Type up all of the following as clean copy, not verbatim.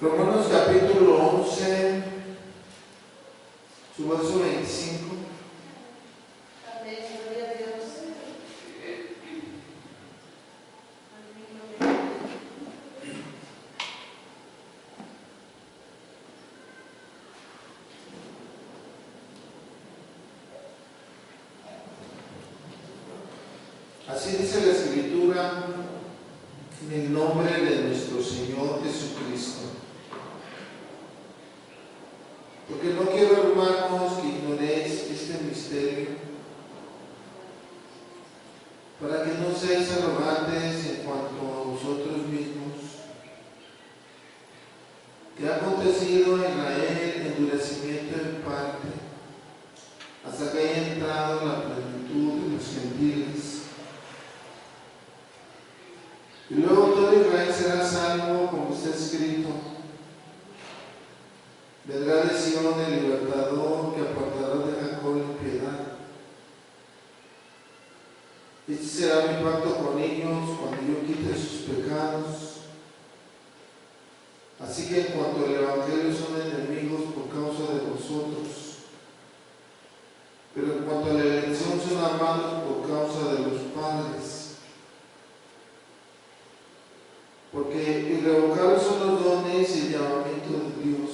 Romanos capítulo 11, su verso 25. Amén, gloria a Dios. Así dice la Escritura, en el nombre de nuestro Señor Jesucristo. Porque no quiero, hermanos, que ignoréis este misterio, para que no seáis arrogantes en cuanto a vosotros mismos, que ha acontecido en Israel endurecimiento en parte, hasta que haya entrado la plenitud de los gentiles. Y luego todo Israel será salvo, como está escrito: vendrá de Sion el libertador, que apartará de Jacob la impiedad. Este será mi pacto con ellos cuando yo quite sus pecados. Así que en cuanto al Evangelio son enemigos por causa de vosotros, pero en cuanto a la elección son amados por causa de los padres. Porque irrevocables son los dones y el llamamiento de Dios.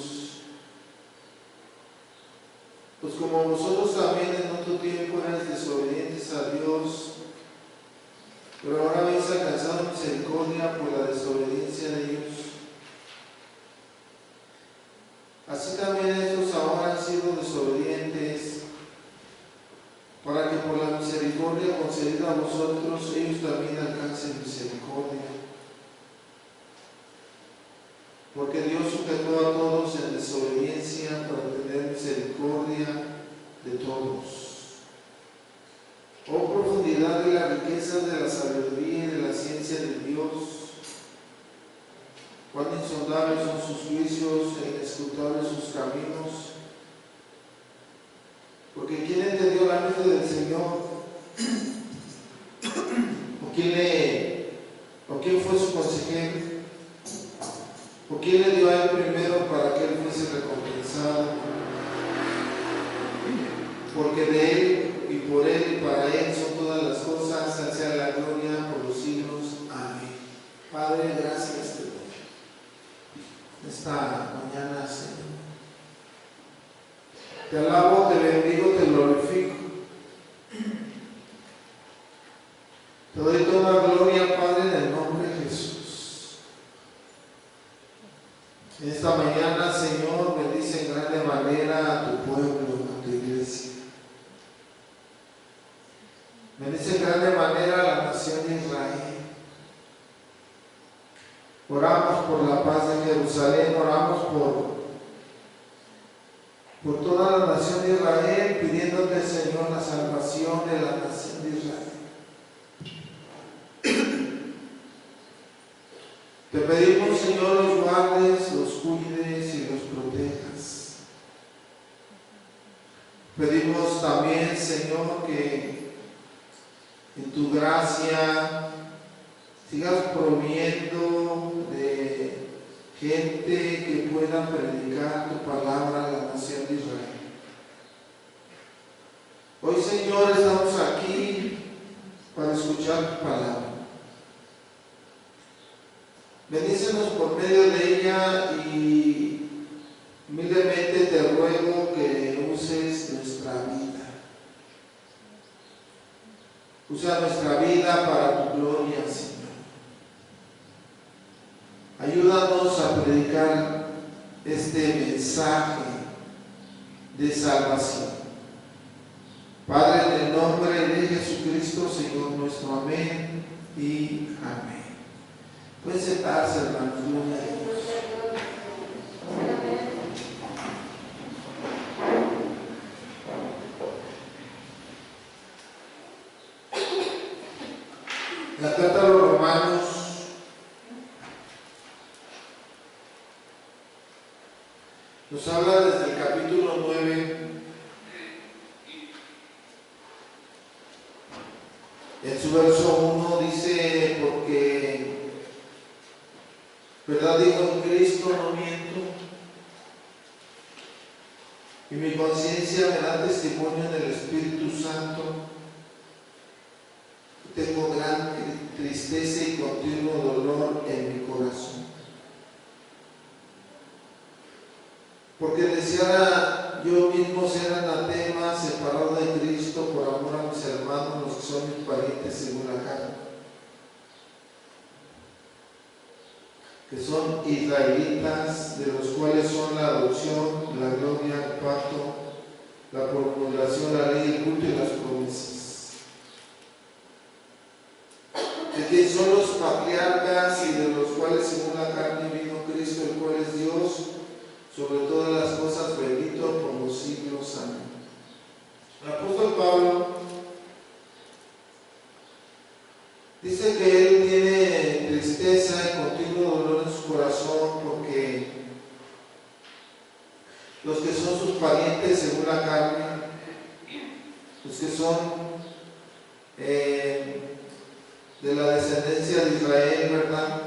Pues como vosotros también en otro tiempo erais desobedientes a Dios, pero ahora habéis alcanzado misericordia por la desobediencia de ellos, así también estos ahora han sido desobedientes, para que por la misericordia concedida a vosotros ellos también alcancen misericordia. Porque Dios sujetó a todos en desobediencia para tener misericordia de todos. Oh profundidad de la riqueza de la sabiduría y de la ciencia de Dios, cuán insondables son sus juicios e inescrutables sus caminos. Porque ¿quién entendió la mente del Señor? ¿O quién fue su consejero? ¿O quién le dio a él primero para que él fuese recompensado? Porque de él y por él y para él son todas las cosas, al sea la gloria por los siglos. Amén. Padre, gracias te doy esta mañana, Señor. Te alabo, te bendigo, te glorifico. Te doy toda gloria, Padre, en el nombre de Jesús. En esta mañana, Señor, bendice en grande manera a tu pueblo, a tu iglesia. Bendice en grande manera a la nación de Israel. Oramos por la paz de Jerusalén, oramos por toda la nación de Israel, pidiéndote, Señor, la salvación de la nación de Israel. Te pedimos, Señor, los guardes, los cuides y los protejas. Pedimos también, Señor, que en tu gracia sigas proviendo de gente que pueda predicar tu palabra a la nación de Israel. Hoy, Señor, estamos aquí para escuchar tu palabra. Bendícenos por medio de ella y humildemente te ruego que uses nuestra vida. Usa nuestra vida para tu gloria, Señor. Ayúdanos a predicar este mensaje de salvación. Padre, en el nombre de Jesucristo, Señor nuestro, amén y amén. Pueden sentarse, hermanos. Gloria a Dios. La carta a los Romanos nos habla desde el capítulo 9, en su verso 1 dice: porque verdad digo, en Cristo no miento, y mi conciencia me da testimonio en el Espíritu Santo. Tengo gran tristeza y continuo dolor en mi corazón, porque deseara yo mismo ser anatema, separado de Cristo por amor a mis hermanos, los que son mis parientes según la carne, que son israelitas, de los cuales son la adopción, la gloria, el pacto, la promulgación, la ley, el culto y las promesas. De quien son los patriarcas y de los cuales según la carne vino Cristo, el cual es Dios sobre todas las cosas, bendito por los siglos. Amén. El apóstol Pablo dice que él tiene tristeza y continuo dolor en su corazón porque los que son sus parientes según la carne, los que son de la descendencia de Israel, ¿verdad?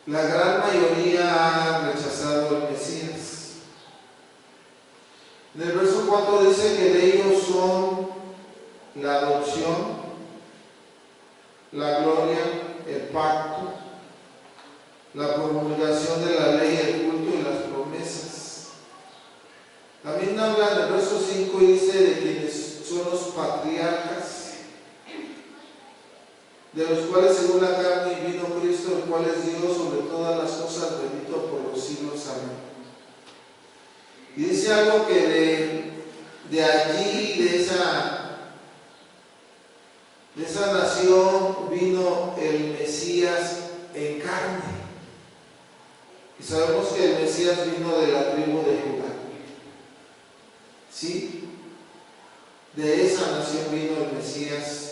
La gran mayoría ha rechazado al Mesías. En el verso 4 dice que de ellos son la adopción, la gloria, el pacto, la promulgación de la ley, el culto y las promesas. También habla en el verso 5 y dice de quienes son los patriarcas, de los cuales según la carne vino Cristo, el cual es Dios sobre todas las cosas, bendito por los siglos. Amén. Y dice algo que de allí, de esa nación vino el Mesías en carne. Y sabemos que el Mesías vino de la tribu de Judá. ¿Sí? De esa nación vino el Mesías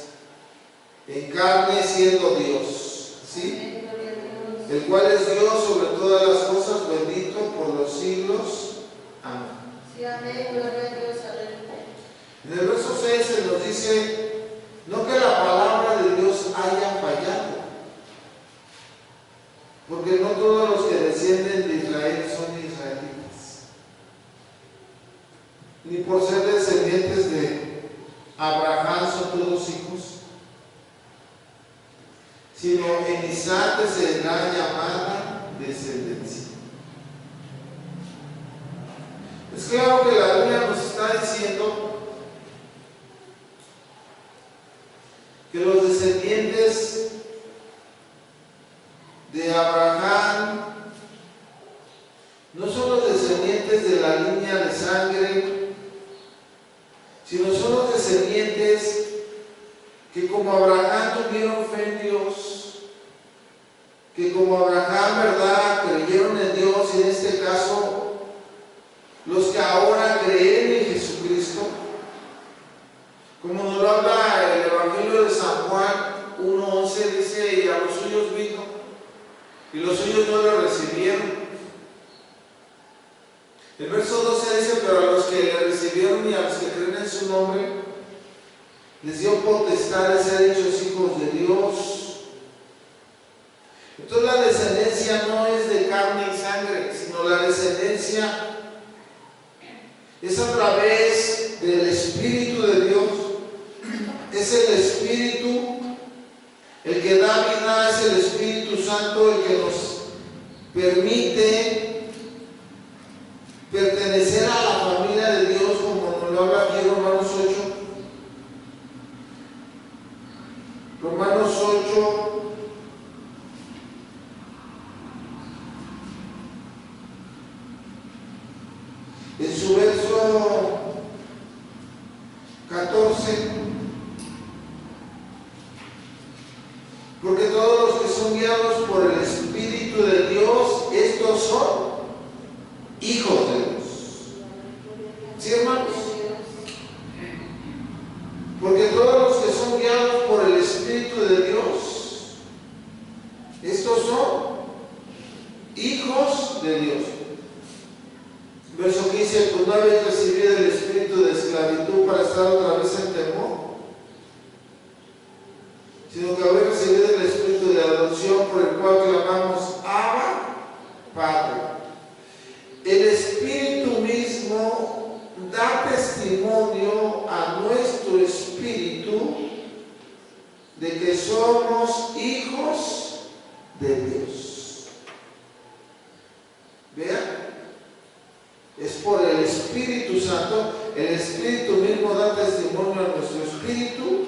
en carne, siendo Dios, ¿sí? El cual es Dios sobre todas las cosas, bendito por los siglos. Amén. Sí, amén, gloria a Dios, aleluya. En el verso 6 se nos dice, no que la palabra de Dios haya fallado, porque no todos los que descienden de Israel son israelitas, ni por ser descendientes de Abraham son todos hijos, sino en Isaac se da llamada descendencia. Es claro que la Biblia nos está diciendo que los descendientes de Abraham no son los descendientes de la línea de sangre, sino son los descendientes que como Abraham tuvieron fe en Dios, que como Abraham, ¿verdad?, creyeron en Dios, y en este caso, los que ahora creen en Jesucristo, como nos lo habla el Evangelio de San Juan 1:11, dice, y a los suyos vino, y los suyos no lo recibieron. El verso 12 dice, pero a los que le recibieron y a los que creen en su nombre, les dio potestad de ser hechos hijos de Dios. Entonces la descendencia no es de carne y sangre, sino la descendencia es a través del Espíritu de Dios. Es el Espíritu el que da vida, es el Espíritu Santo el que nos permite pertenecer a la familia de Dios, como nos lo habla aquí Romanos 8. Romanos 8, en su verso 14, porque todos los que son guiados por el Espíritu de Dios, estos son hijos de Dios. ¿Sí, hermanos? Porque todos los que son guiados por el Espíritu de Dios, estos son hijos de Dios. Verso 15, pues no habéis recibido el espíritu de esclavitud para estar otra vez en temor, sino que habéis recibido el espíritu de adopción por el cual clamamos Abba, Padre. El Espíritu mismo somos hijos de Dios. Vean, es por el Espíritu Santo. El Espíritu mismo da testimonio a nuestro espíritu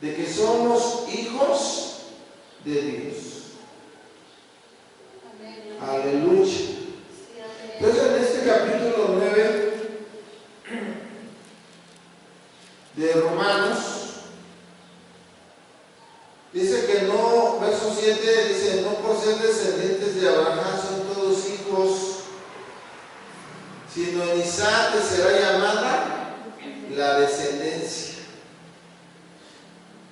de que somos hijos de Dios. Amén. Aleluya. Sí, amén. Entonces en este capítulo 9 de Romanos dice que no, verso 7 dice, no por ser descendientes de Abraham son todos hijos, sino en Isaac que será llamada la descendencia.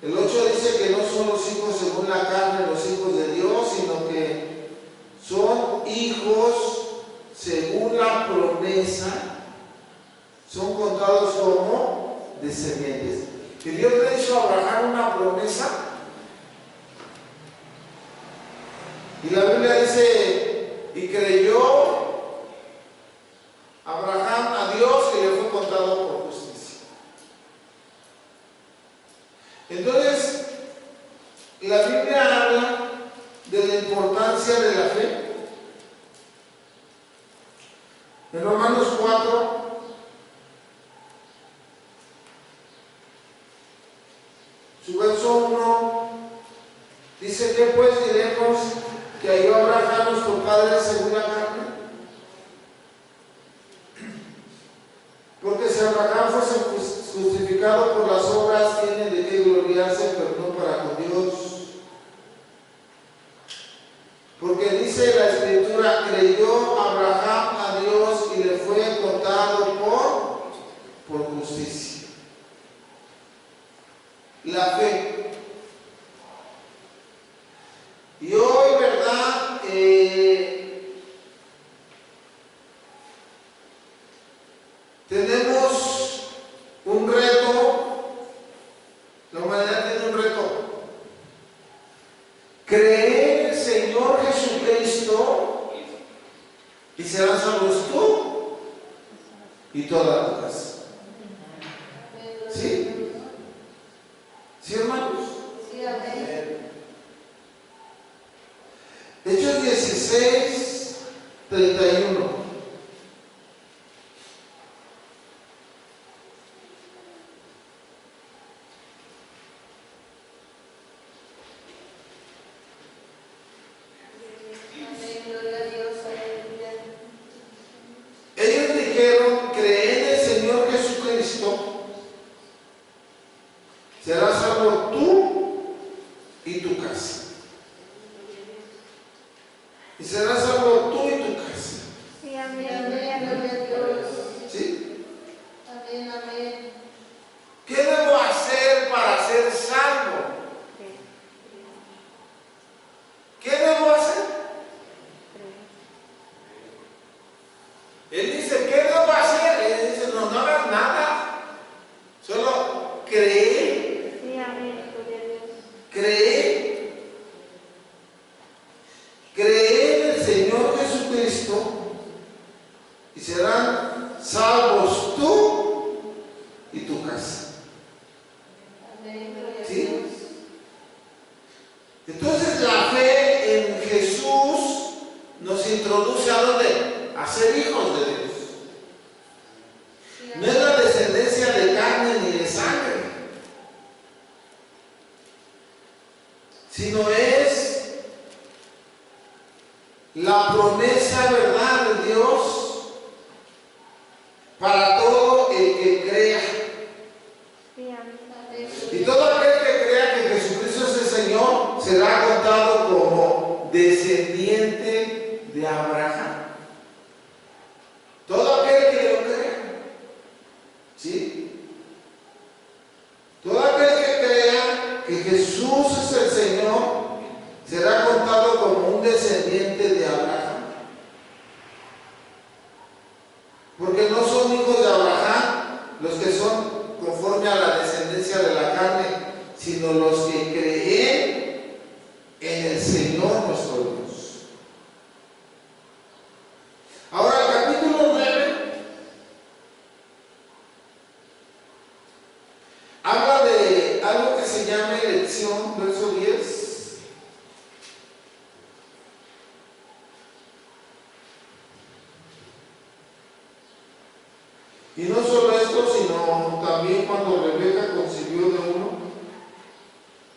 El 8 dice que no son los hijos según la carne los hijos de Dios, sino que son hijos según la promesa, son contados como descendientes. Que Dios le hizo a Abraham una promesa, y la Biblia dice, y creyó Abraham a Dios y le fue contado por justicia. Entonces, la Biblia habla de la importancia de la fe. En Romanos 4, su verso 1, dice que pues diremos que halló Abraham nuestro padre según la carne. Porque si Abraham fuese justificado por las obras, tiene de qué gloriarse, pero no para con Dios. Porque dice la Escritura, creyó Abraham a Dios y le fue contado por justicia. La fe. Y hoy, ¿verdad? Tenemos un reto, la humanidad tiene un reto. Creer en el Señor Jesucristo y serán salvos tú y toda tu casa. ¿Sí? ¿Sí, hermanos? Sí, amén. Hechos 16, 31. Amén, gloria a Dios, aleluya. Ellos dijeron, cree en el Señor Jesucristo, serás salvo tú y tu casa. Y serás salvo tú y tu casa. Sí, amén, amén, gloria a Dios. ¿Sí? Amén, amén. ¿Qué debo hacer para ser salvo? ¿Qué debo hacer? Él dice, ¿qué debo hacer? Él dice, no hagas nada. Solo cree. Sí, amén, gloria a Dios. Cree. Cree en el Señor Jesucristo y serán salvos tú y tu casa. Amén, gloria a ¿Sí? Dios. Entonces la fe en Jesús nos introduce a ¿dónde? A ser hijos de Dios. Sí, No es la descendencia de carne ni de sangre, sino es la promesa, ¿verdad?, de Dios para todo el que crea. Sí, amén. Y todo aquel que crea que Jesucristo es el Señor será contado como descendiente de Abraham. Todo aquel que lo crea. ¿Sí? Todo aquel que crea que Jesús es el Señor será contado como un descendiente de Abraham. Porque no son hijos de Abraham los que son conforme a la descendencia de la carne, sino los que creen en el Señor nuestro Dios. Ahora el capítulo 9 habla de algo que se llama Y no solo esto, sino también cuando Rebeca concibió de uno,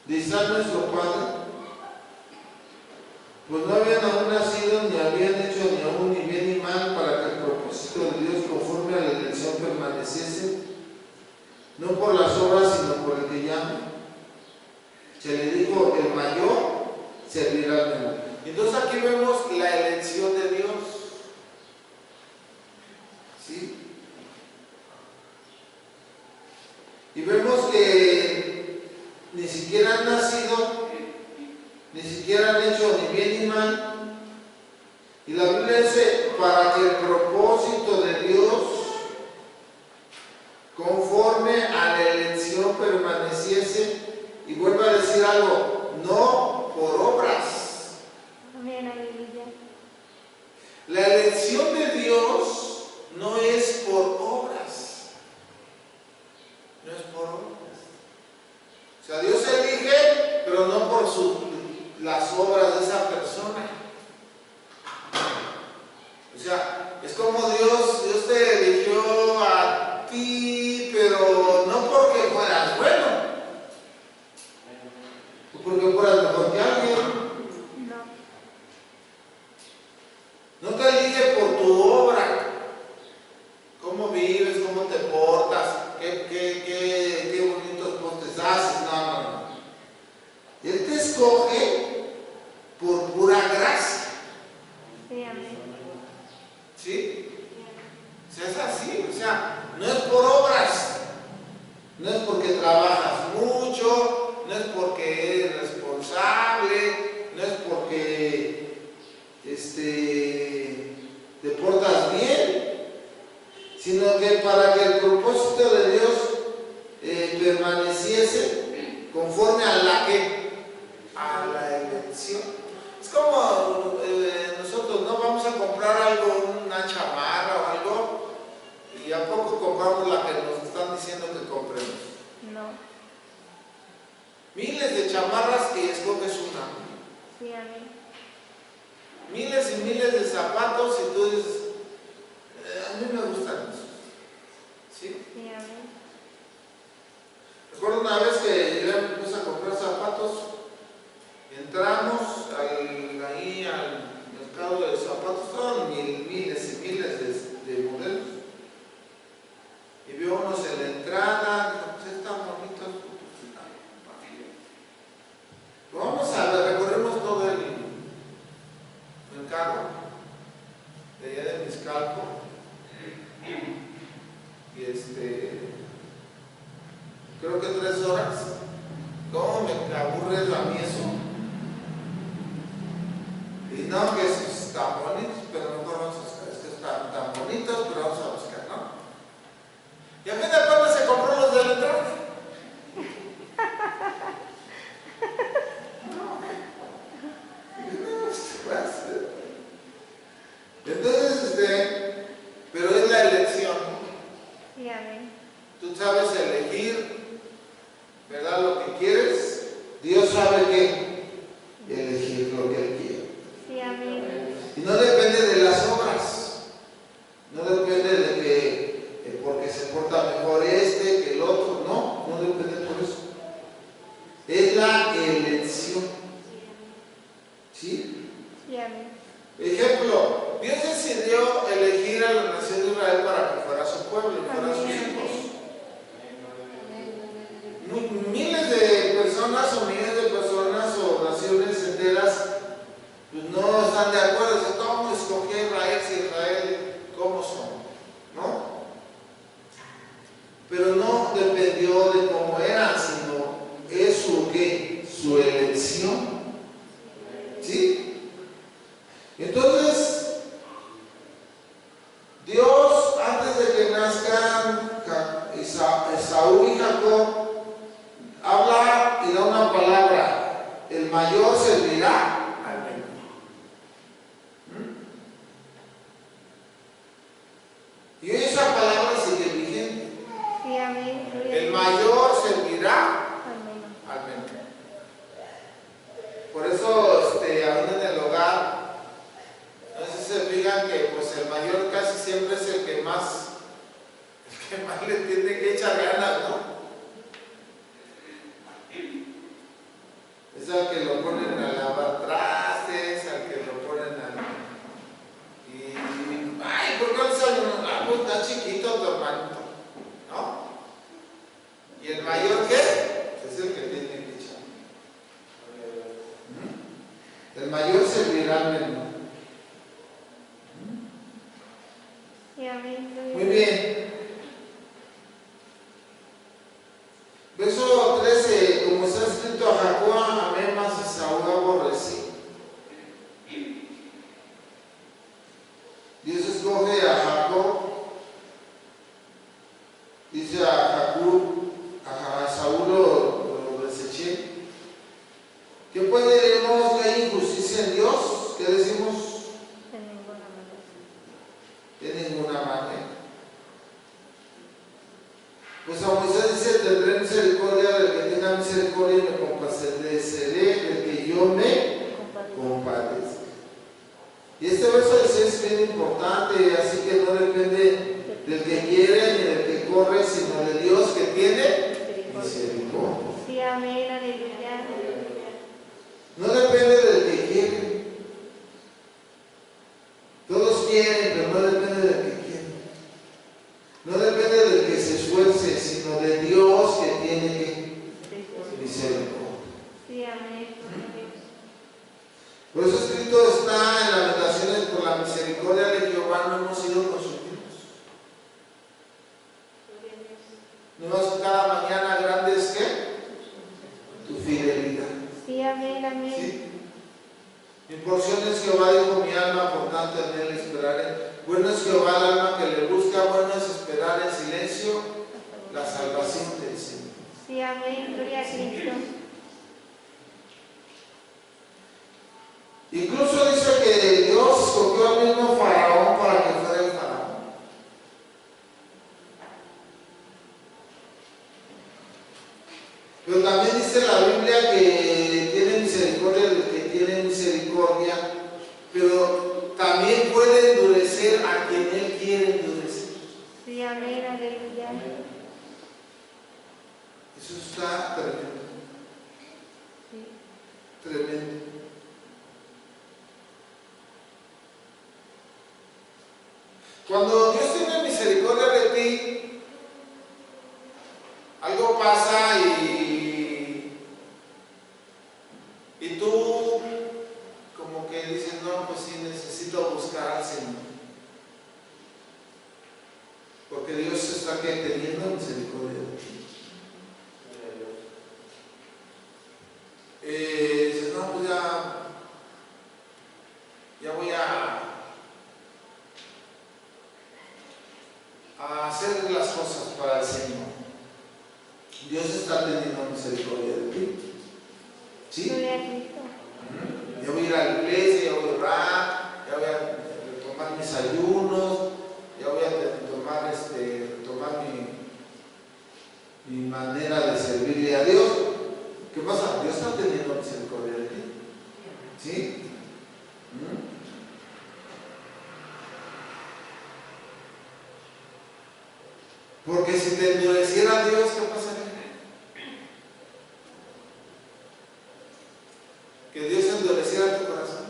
de Isaac nuestro padre, pues no habían aún nacido, ni habían hecho ni aún ni bien ni mal, para que el propósito de Dios conforme a la elección permaneciese, no por las obras, sino por el que llama. Se le dijo, el mayor servirá al menor. Entonces aquí vemos la elección de Dios. ¿Sí? Y vemos que ni siquiera han nacido, ni siquiera han hecho ni bien ni mal. Y la Biblia dice, para que el propósito de Dios conforme a la elección permaneciese, y vuelvo a decir algo, no por obras. Amén, aleluya. La elección de Dios no es por obras. No es por obras. O sea, Dios elige, pero no por las obras de esa persona. O sea, es como Dios te eligió a ti, pero no porque fueras bueno, o porque fueras mejor que alguien. No te elige por tu obra, cómo vives, cómo te portas, qué bonitos postes haces, no. Él te escoge por pura gracia. Sí, amén. ¿Sí? O sea, es así, o sea, no es por obras, no es porque trabajas mucho, no es porque eres responsable, no es porque te portas bien, sino que para que el propósito de Dios permaneciese conforme a la elección. Es como nosotros no vamos a comprar algo, una chamarra o algo, y a poco compramos la que nos están diciendo que compremos. No. Miles de chamarras y escoges una. Sí, amén. Miles y miles de zapatos y tú dices, a mí me gustan esos. ¿Sí? Sí, amén. Recuerdo una vez que yo me puse a comprar zapatos, entramos ahí al mercado de zapatos, estaban miles y miles de modelos. Y vio unos en la entrada, dijo, pues están bonitos. Vamos a ver, recorremos todo el mercado de allá de Miscalco. Y creo que 3 horas. ¿Cómo me aburre a mí eso? Y no, que están bonitos, pero mejor vamos a buscar. Es que están tan bonitos, pero vamos a buscar, ¿no? Y a fin de cuentas se compró los de la entrada. Entonces, pero es la elección. Sí, amén. Tú sabes elegir, ¿verdad? Lo que quieres. Dios sabe qué elegir lo que Él quiere. Sí, amén. Y no depende de las obras. No depende de que porque se porta mejor que el otro. No depende por eso. Es la elección. ¿Sí? Sí, amén. Ejemplo, Dios decidió elegir a la nación de Israel para que fuera su pueblo y fuera sus hijos. Miles de personas o millones de personas o naciones enteras pues no están de acuerdo. Dicen, ¿cómo escogió Israel si Israel cómo son? ¿No? Pero no dependió de cómo eran, sino es su elección. ¿Sí? Entonces, Dios, antes de que nazcan Esaú y Jacob, habla y da una palabra: el mayor servirá al menor. Y esa palabra sigue vigente. Sí, amén. El mayor servirá Amén. al menor. Por eso, aún en el hogar, no sé si se fijan que pues el mayor casi siempre es el que más que más le tiene que echar ganas, ¿no? Es al que lo ponen a lavar trastes, al que lo ponen a... Y, ay, ¿por qué el Señor? Ah, pues está chiquito tu hermanito, ¿no? ¿Y el mayor qué? Es el que tiene que echar. El mayor servirá al menor. Sí, amén. Muy bien. Verso 13, como está escrito: a Jacob amé, mas a Esaú aborrecí. Dios escoge a Jacob, dice a Jacob, a Esaú lo deseché. ¿Qué pues diremos? ¿Que hay injusticia en Dios? ¿Qué decimos? De ninguna manera. De ninguna manera. Pues a Moisés dice: tendré misericordia del que tenga misericordia y me compadeceré del que yo me compadezca. Y este verso es bien importante, así que no depende del que quiere ni del que corre, sino de Dios que tiene misericordia. Sí, amén, aleluya. No depende del que quiere. Todos quieren, pero no depende del que quiere. No depende del que se esfuerce, sino de Dios que tiene misericordia. Sí, amén. Por eso escrito está en Lamentaciones: por la misericordia de Jehová no hemos sido consumidos. No, cada mañana grande es ¿qué? Tu fidelidad. Sí, amén, amén. ¿Sí? Mi porción es Jehová, dijo mi alma, por tanto en él esperaré. Bueno es Jehová al alma que le busca, bueno es esperar en silencio la salvación del Señor. Sí, amén, gloria a Cristo. Incluso dice que Dios escogió al mismo Faraón para que fuera el Faraón. Pero también dice la Biblia que tiene misericordia del que tiene misericordia, pero también puede endurecer a quien Él quiere endurecer. Sí, amén, aleluya. Eso está tremendo. Sí. Tremendo. Cuando Dios tiene misericordia de ti, algo pasa y tú como que dices: no, pues sí, necesito buscar al Señor. Porque Dios está teniendo misericordia de ti. Dices: no, pues ya voy a hacer las cosas para el Señor. Dios está teniendo misericordia de ti. ¿Sí? Gloria a Cristo. Ya voy a ir a la iglesia, ya voy a orar, ya voy a retomar mis ayunos, ya voy a retomar mi manera de servirle a Dios. ¿Qué pasa? Dios está teniendo misericordia de ti. ¿Sí? Porque si te endureciera Dios, ¿qué pasaría? Que Dios endureciera tu corazón.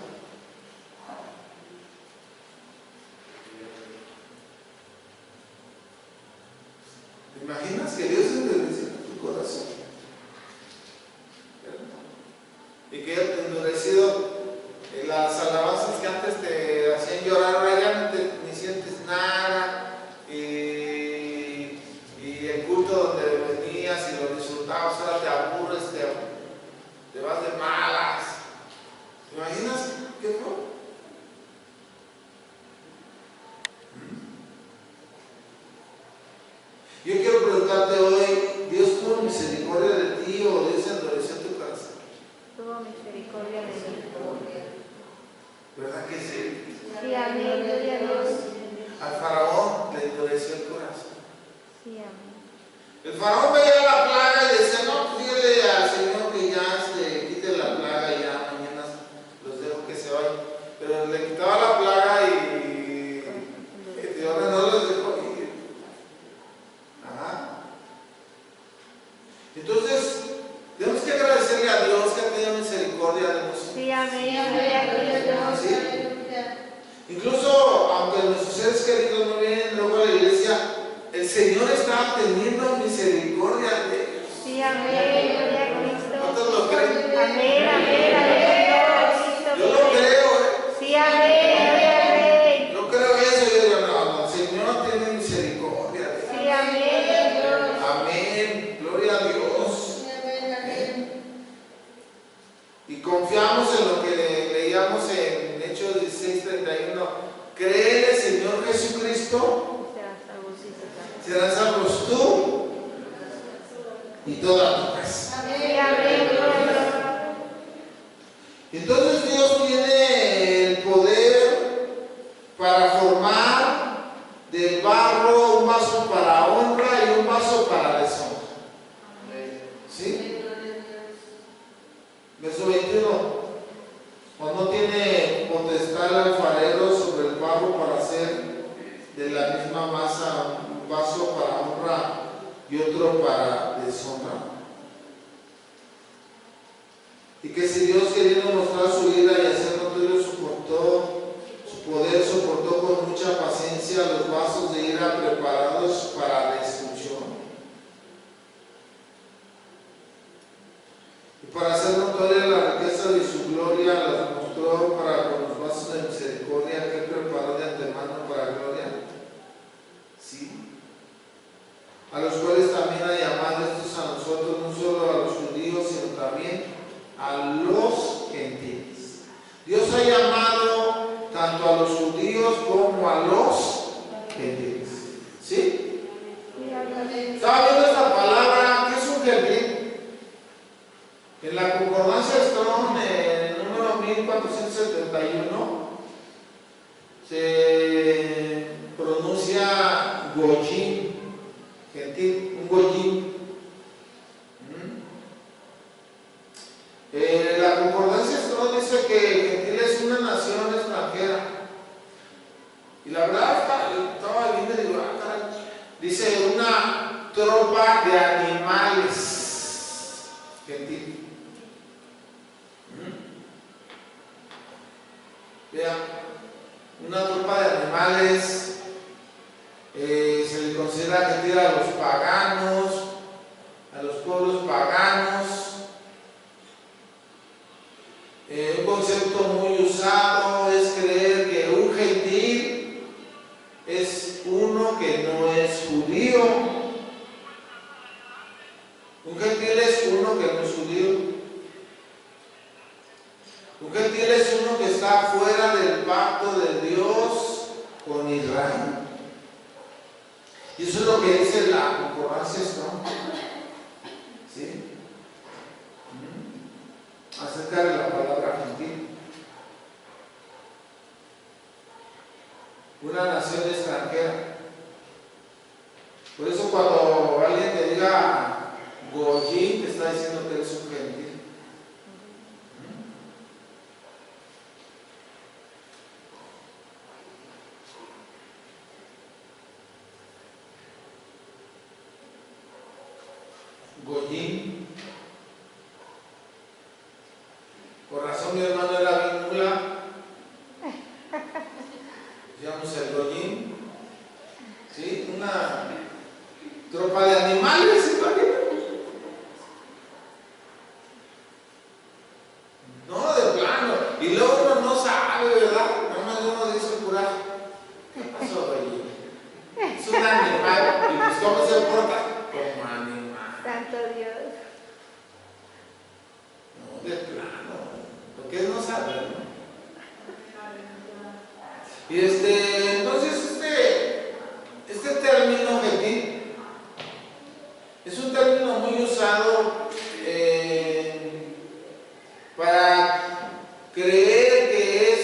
¿Te imaginas que Dios endureciera tu corazón? Y que Él endurecido las alabanzas que antes te hacían llorar, ahora ya no ni sientes nada. Y el culto donde venías y lo disfrutabas, ahora te aburres, te vas de malas. ¿Te imaginas qué fue? Yo quiero preguntarte hoy: ¿Dios tuvo misericordia de ti o Dios endureció tu corazón? Tuvo misericordia de mí. ¿Verdad que sí? Sí, amén, gloria a Dios. Al faraón le endureció el corazón. Sí, amén. El faraón veía la plaga y decía: no, pues dígale al Señor que ya quite la plaga y ya mañana los dejo que se vayan. Pero le quitaba la plaga y Dios no los dejó ir. Cristo, serás salvo si se serás salvos tú y toda tu casa. Sí, amén, gloria a Dios. Entonces Dios tiene el poder para formar del barro un vaso para honra y un vaso para deshonra. ¿Sí? Verso 21. O no tiene potestad el alfarero sobre el barro para hacer de la misma masa un vaso para honra y otro para deshonra. Y que si Dios, queriendo mostrar su ira y hacer notorio su poder, soportó con mucha paciencia los vasos de ira preparados para la destrucción. Y para hacer notoria la riqueza de su gloria, las mostró para con los vasos de misericordia que él preparó de antemano para gloria. Sí. A los cuales también ha llamado estos a nosotros, no solo a los judíos, sino también a los gentiles. Dios ha llamado tanto a los judíos como a los gentiles. ¿Sí? Estaba viendo esta palabra, ¿qué es un gentil? En la concordancia Strong, en el número 1471, se pronuncia goyim, gentil, un goyim. La concordancia Strong dice que el gentil es una nación extranjera. Y la verdad estaba viendo y digo, caray, dice una tropa de animales gentil. Vean, una tropa de animales, se le considera gentil a los paganos, a los pueblos paganos. Un concepto muy usado es creer que un gentil es uno que no es judío. Un gentil es uno que no es judío. Un gentil es uno que está fuera del pacto de Dios con Israel. Y eso es lo que dice la concordancia Strong. ¿Sí? Acerca de la palabra gentil. Una nación extranjera. Por eso cuando alguien te diga goyim, te está diciendo que eres un gentil. Goyim. Por razón mi hermano era bien mula. Digamos el goyim. ¿Sí? Una tropa de animales, ¿sí? No, de plano. Y luego uno no sabe, ¿verdad? Nada más uno dice pura. ¿Qué pasó, goyim? Es un animal. Y pues ¿cómo se porta? Como animal. Santo Dios. No, de plano. Lo que es no saber, ¿no? Y entonces este término gentil es un término muy usado para creer que es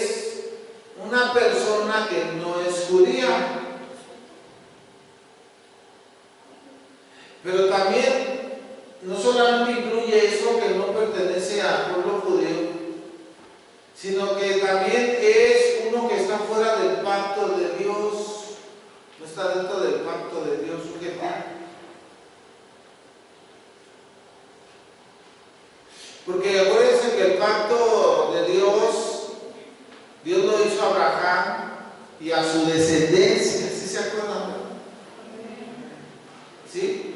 una persona que no es judía. Pero también no solamente incluye eso que no pertenece al pueblo judío, sino que también es uno que está fuera del pacto de Dios, no está dentro del pacto de Dios, un gentil. Porque acuérdense que el pacto de Dios lo hizo a Abraham y a su descendencia, ¿sí se acuerdan? ¿Sí?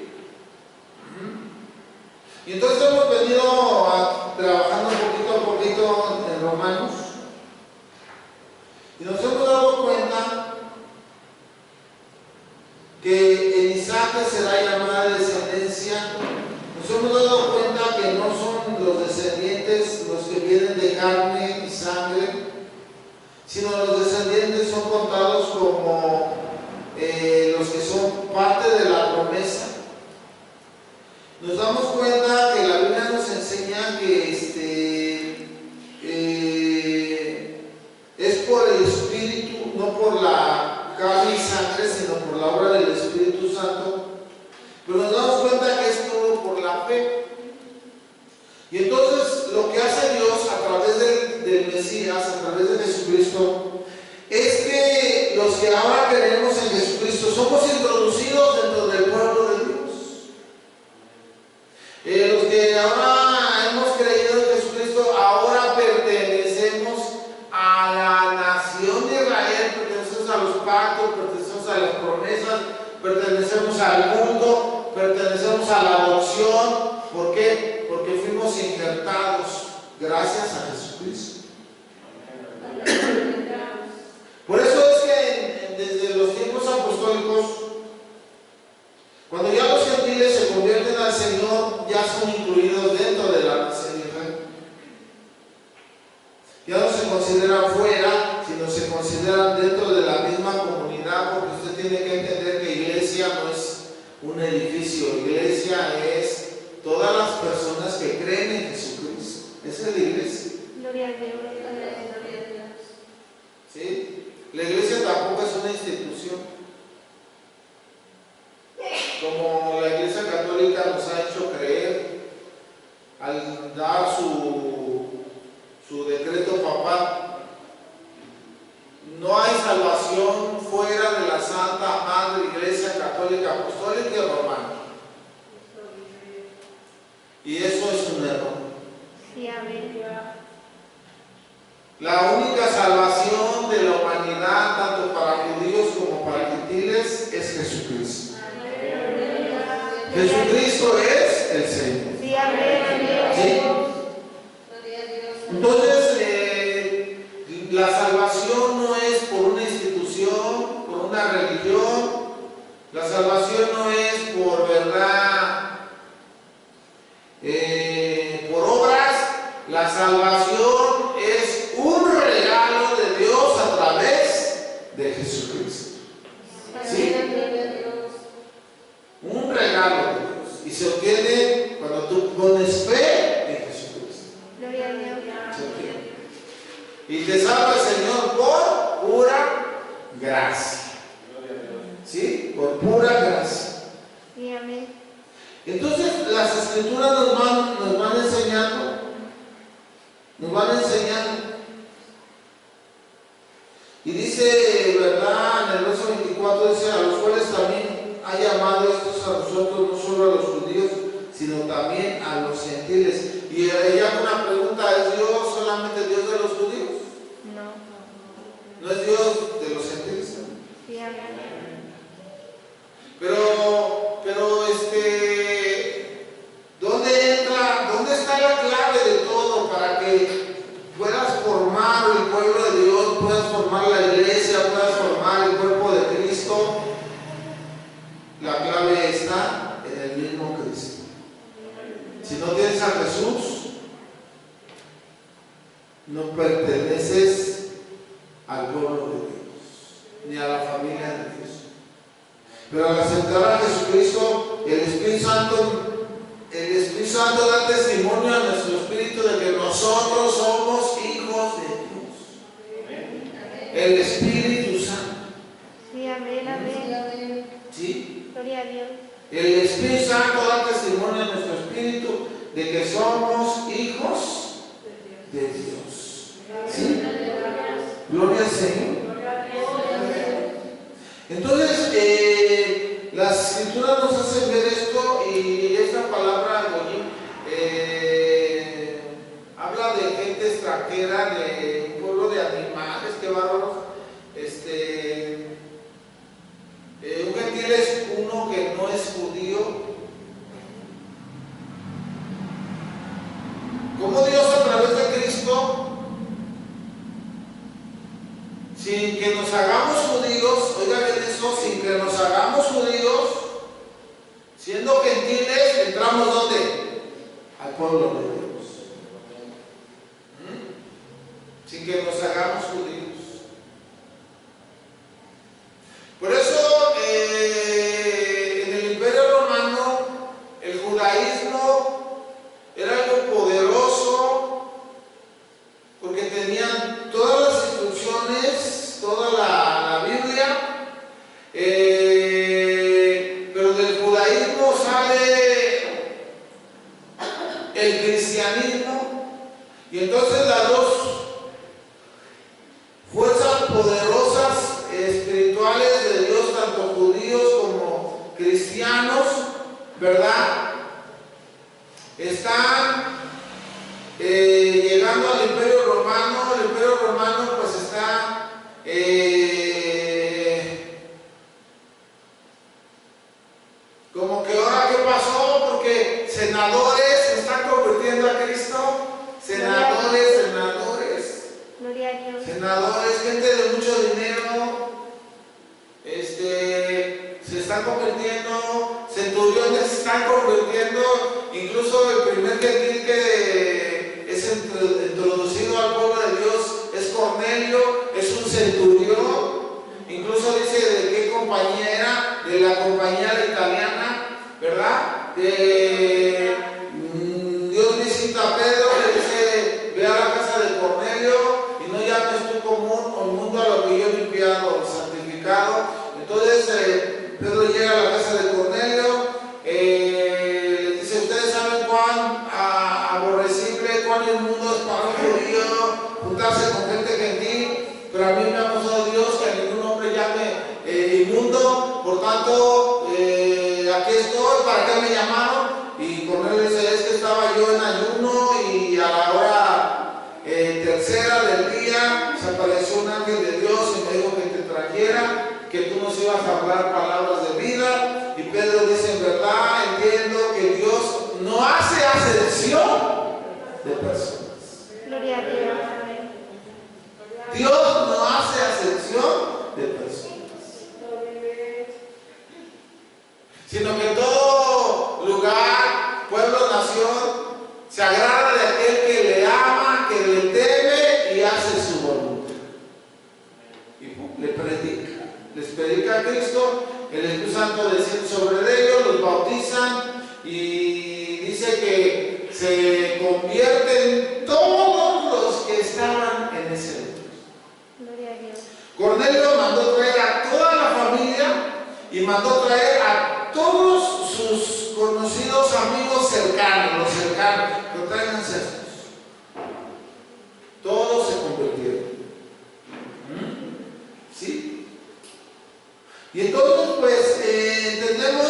Y entonces hemos venido trabajando poquito a poquito en Romanos y nos hemos dado cuenta que en Isaac será llamada descendencia. Nos hemos dado cuenta que no son los descendientes los que vienen de carne y sangre, sino los descendientes son contados como Santo, pero nos damos cuenta que es todo por la fe. Y entonces lo que hace Dios a través del Mesías, a través de Jesucristo, es que los que ahora creemos en Jesucristo somos introducidos dentro del pueblo de Dios. Los que ahora hemos creído en Jesucristo, ahora pertenecemos a la nación de Israel, pertenecemos a los pactos, pertenecemos a las promesas, pertenecemos al mundo, pertenecemos a la adopción. ¿Por qué? Porque fuimos injertados gracias a Jesucristo. Por eso es que desde los tiempos apostólicos, cuando ya los gentiles se convierten al Señor, ya son incluidos dentro de la nación de Israel. Ya no se consideran fuera, sino se consideran dentro de la misma comunidad, porque usted tiene que entender que iglesia no es un edificio, iglesia es todas las personas que creen en Jesucristo. Esa es la iglesia. Gloria a Dios, gloria a Dios. ¿Sí? La iglesia tampoco es una institución. Como la Iglesia Católica nos ha hecho creer al dar su decreto papal, no hay salvación fuera de la Santa Madre Iglesia Católica Apostólica y Romana. Y eso es un error. Sí, amén. La única salvación de la humanidad, tanto para judíos como para gentiles, es Jesucristo. Jesucristo es el Señor. Sí, amén. ¿Sí? Entonces, la salvación no es por una institución, por una religión. La salvación no es por verdad, por obras. La salvación es un regalo de Dios a través de Jesucristo. ¿Sí? Un regalo de Dios. Y se obtiene cuando tú pones fe en Jesucristo. Gloria a Dios. Se obtiene. Y te salva el Señor por pura gracia. ¿Sí? Por pura gracia. Sí, amén. Entonces las Escrituras nos van enseñando. Nos van enseñando. Y dice, ¿verdad? En el verso 24 dice, a los cuales también ha llamado estos a nosotros, no solo a los judíos, sino también a los gentiles. Y ella una pregunta, ¿es Dios solamente Dios de los judíos? No. ¿No es Dios de los gentiles? Sí, amén. Pero ¿dónde está la clave de todo para que puedas formar el pueblo de Dios, puedas formar la iglesia, puedas formar el cuerpo de Cristo? La clave está en el mismo Cristo. Si no tienes a Jesús, no perteneces al pueblo de Dios, ni a la familia de Dios. Pero al aceptar a Jesucristo, el Espíritu Santo da testimonio a nuestro espíritu de que nosotros somos hijos de Dios. El Espíritu Santo. Sí, amén, amén. ¿Sí? Gloria a Dios. El Espíritu Santo da testimonio a nuestro espíritu de que somos hijos de Dios. ¿Sí? Gloria al Señor. Entonces, las Escrituras nos hacen ver esto, y esta palabra Goyim habla de gente extranjera, de un pueblo de animales, qué bárbaros. Un gentil es uno que no es judío. Como Dios a través de Cristo, sin que nos hagamos judíos, oiga bien eso, sin que nos hagamos judíos, siendo gentiles, entramos ¿dónde? Al pueblo de Dios. Sin que nos hagamos judíos. Por eso, en el Imperio Romano, el judaísmo era algo poderoso, porque tenían todas las instrucciones, toda la Biblia, ¿verdad? Están llegando al Imperio Romano. El Imperio Romano pues está como que ahora qué pasó, porque senadores se están convirtiendo a Cristo. Senadores, Gloria a Dios. senadores, gente de mucho dinero, se están convirtiendo, centuriones se están convirtiendo. Incluso el primer gentil que es introducido al pueblo de Dios es Cornelio, es un centurión. Incluso dice de qué compañía era, de la compañía italiana, ¿verdad? Dios visita a Pedro, le dice: ve a la casa de Cornelio y no llames tú común o inmundo a lo que yo he limpiado, santificado. Entonces Pedro llega a la casa de Cornelio, le dice: ustedes saben cuán aborrecible, cuán inmundo es para un judío juntarse con gente gentil, pero a mí me ha mostrado Dios que a ningún hombre llame inmundo, por tanto aquí estoy, ¿para qué me llamaron? Y Cornelio dice: es que estaba yo en ayuno y a la hora tercera del día se apareció un ángel de Dios y me dijo que te trajera, que tú nos ibas a hablar palabras de vida. Y Pedro dice: en verdad entiendo que Dios no hace acepción de personas. Gloria a Dios. Dios no hace acepción de personas, sino que en todo lugar, pueblo, nación, se agrada de aquel que le ama, que le teme y hace su voluntad. Y le predica. Les predica a Cristo, el Espíritu Santo desciende sobre ellos, los bautizan y dice que se convierten todos los que estaban en ese lugar. Gloria a Dios. Cornelio mandó traer a toda la familia y mandó traer a todos sus conocidos amigos cercanos, los cercanos, que traigan estos. Todos se convirtieron. ¿Sí? Y entonces, pues, entendemos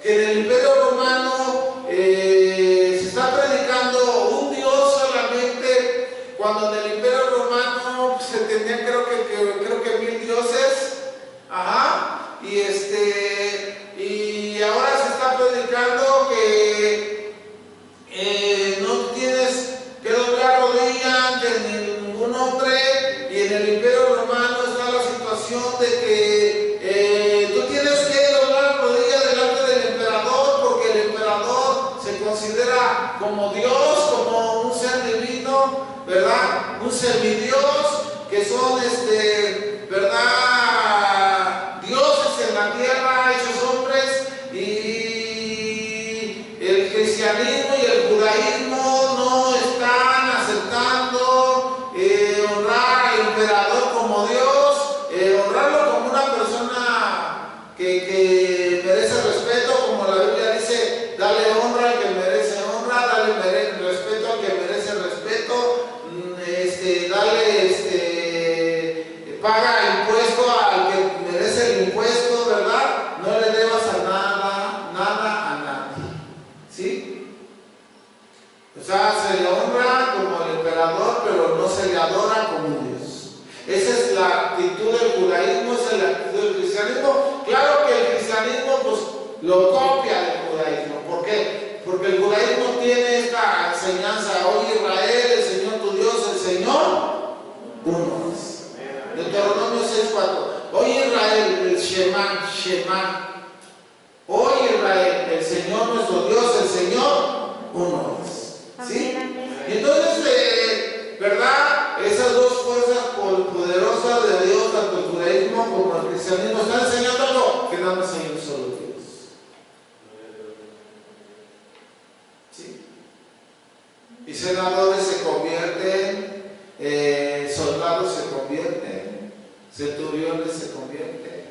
que en el Imperio Romano se está predicando un Dios solamente, cuando en el Imperio Romano pues, se tenían creo que 1000 dioses. Ajá. Y ahora se está predicando que no tienes que doblar rodilla ante ningún hombre, y en el Imperio Romano está la situación de que tú tienes que doblar rodilla delante del emperador, porque el emperador se considera como Dios, como un ser divino, ¿verdad? Un semidios, que son, ¿verdad? Dioses en la tierra, hechos hombres. Y el cristianismo y el judaísmo no están aceptando honrar al emperador como Dios, honrarlo como una persona que merece respeto, como la Biblia dice: dale honra al que merece honra, dale respeto al que merece respeto, paga impuesto al que merece el impuesto, ¿verdad? No le debas a nada a nadie, ¿sí? O sea, se le honra como el emperador, pero no se le adora como Dios. Esa es la actitud del judaísmo, esa es la actitud del cristianismo. Claro que el cristianismo pues lo copia del judaísmo. ¿Por qué? Porque el judaísmo tiene esta enseñanza: oye Israel, el Señor tu Dios, el Señor uno es. Deuteronomio 6:4. Oye Israel, el Shema. Oye Israel, el Señor nuestro Dios, el Señor uno es. ¿Sí? Y entonces, ¿verdad? Esas dos fuerzas poderosas de Dios, tanto el judaísmo como el cristianismo, están enseñando algo: que nada más hay un solo Dios. ¿Sí? Y senadores se convierten, soldados se convierten, centuriones se convierten.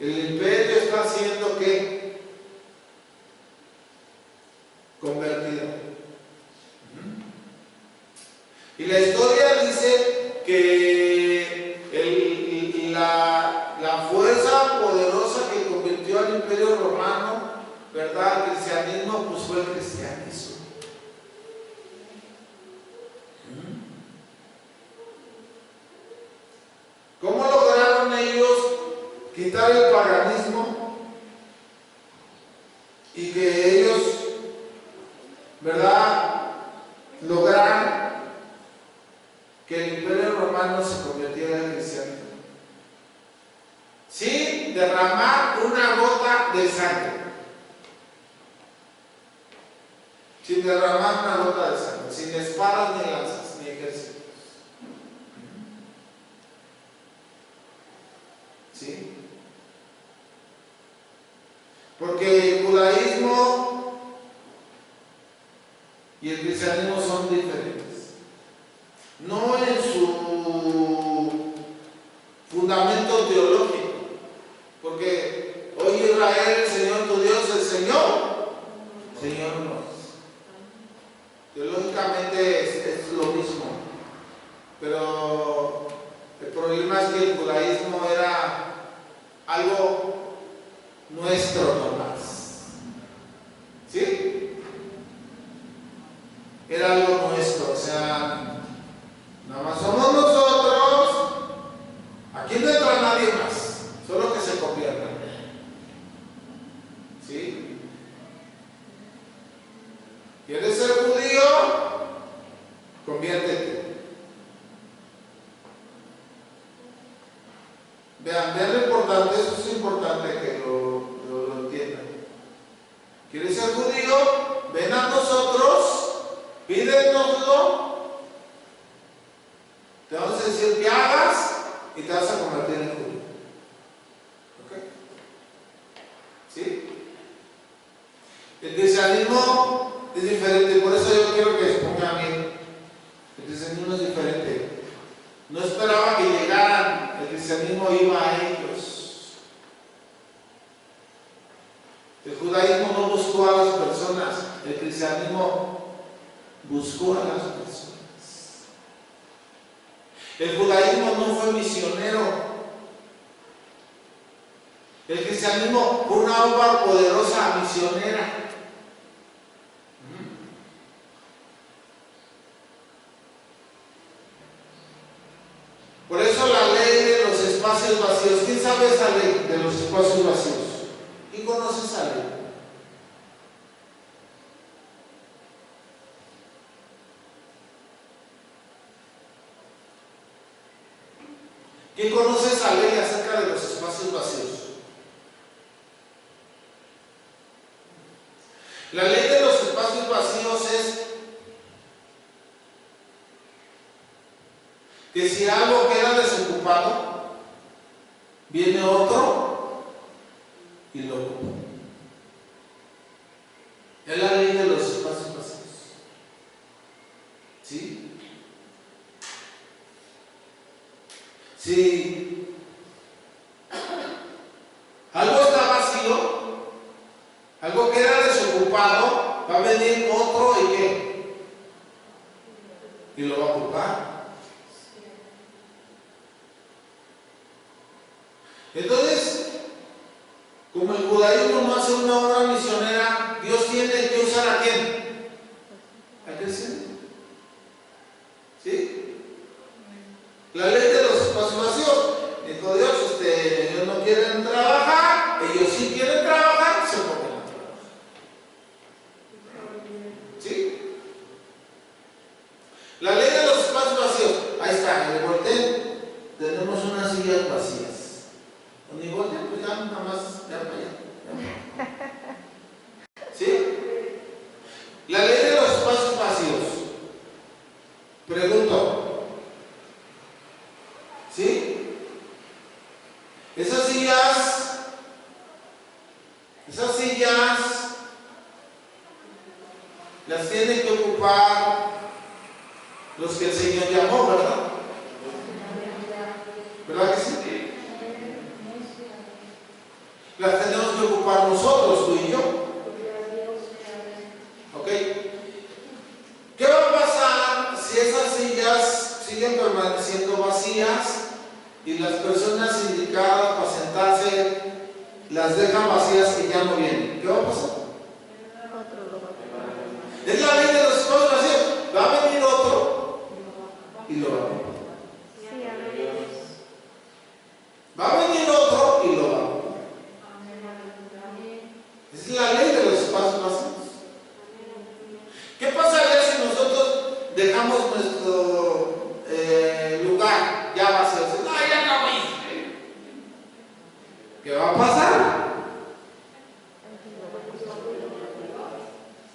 El imperio está siendo ¿qué? Convertido. Y la historia dice que la fuerza poderosa que convirtió al Imperio Romano ¿verdad? El cristianismo, pues fue el cristianismo. ¿Cómo lograron ellos quitar el paganismo y que ellos, ¿verdad?, lograron que el Imperio Romano se convirtiera en cristianismo? Sin derramar una gota de sangre. Sin derramar una gota de sangre, sin espadas ni lanzas, ni ejércitos. ¿Sí? Porque el judaísmo y el cristianismo son diferentes. No en su fundamento teológico, porque oye Israel, el Señor tu Dios, el Señor no es. Teológicamente es lo mismo, pero el problema es que el judaísmo era algo nuestro nomás. ¿Sí? Era algo nuestro, o sea, nada más somos nosotros, aquí no entra nadie más, solo que se conviertan. ¿Sí? ¿Quieres ser judío? Conviértete. Vean lo importante, eso es importante que lo entiendan. ¿Quieres ser judío? Ven a nosotros, pídenoslo, te vamos a decir que hagas y te vas a convertir en judío. ¿Ok? ¿Sí? El cristianismo es diferente, por eso yo quiero que expongan bien. El cristianismo es diferente. No esperaba que llegaran, el cristianismo iba a ellos. El judaísmo no buscó a las personas, el cristianismo buscó a las personas. El judaísmo no fue misionero. El cristianismo fue una obra poderosa misionera. Por eso la ley de los espacios vacíos. ¿Quién sabe esa ley de los espacios vacíos? ¿Quién conoce esa ley? ¿Quién conoce esa ley acerca de los espacios vacíos? La ley de los espacios vacíos es que si algo queda desocupado, viene otro y lo ocupa. Es la ley de los espacios vacíos. ¿Sí? Si algo está vacío, algo queda desocupado, va a venir otro y ¿qué? Y lo va a ocupar. Entonces, como el judaísmo no hace una obra misionera, Dios tiene que usar ¿a quién? Al cristiano. ¿Sí? La ley de los espacios vacíos. Dijo Dios, ellos no quieren trabajar, ellos sí quieren trabajar, se ponen a trabajar. ¿Sí? La ley de los espacios vacíos. Ahí está, en el volteo tenemos unas sillas vacías. Ni volteen, pues ya nada más, ya para allá. ¿Sí? La ley de los espacios vacíos. Pregunto. ¿Sí? Esas sillas las tienen que ocupar los que el Señor llamó, ¿verdad? ¿Verdad que sí? Las tenemos que ocupar nosotros, tú y yo. ¿Ok? ¿Qué va a pasar si esas sillas siguen permaneciendo vacías y las personas indicadas para sentarse las dejan vacías y ya no vienen? ¿Qué va a pasar? ¿Qué va a pasar?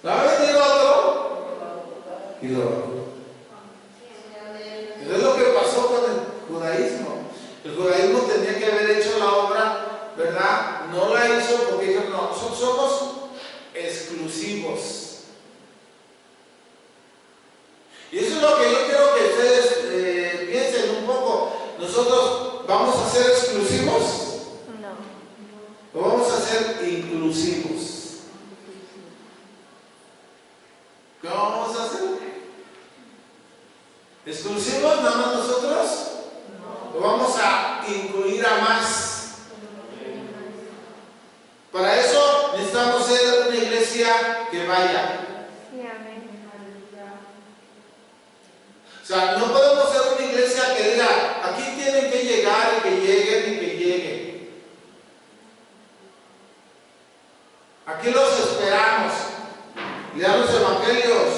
¿Va a venir otro? Y lo va a hacer. Eso es lo que pasó con el judaísmo. El judaísmo tenía que haber hecho la obra, ¿verdad? No la hizo porque dijeron, no, somos exclusivos. Y eso es lo que yo quiero que ustedes piensen un poco. ¿Nosotros vamos a ser exclusivos? No. ¿O vamos a ser inclusivos? ¿Qué vamos a hacer? ¿Exclusivos nada más nosotros? ¿O vamos a incluir a más? Para eso necesitamos ser una iglesia que vaya. Sí, amén. O sea, no podemos ser una iglesia que diga, aquí tienen que llegar y que lleguen y que lleguen. Aquí los esperamos. Lean los evangelios.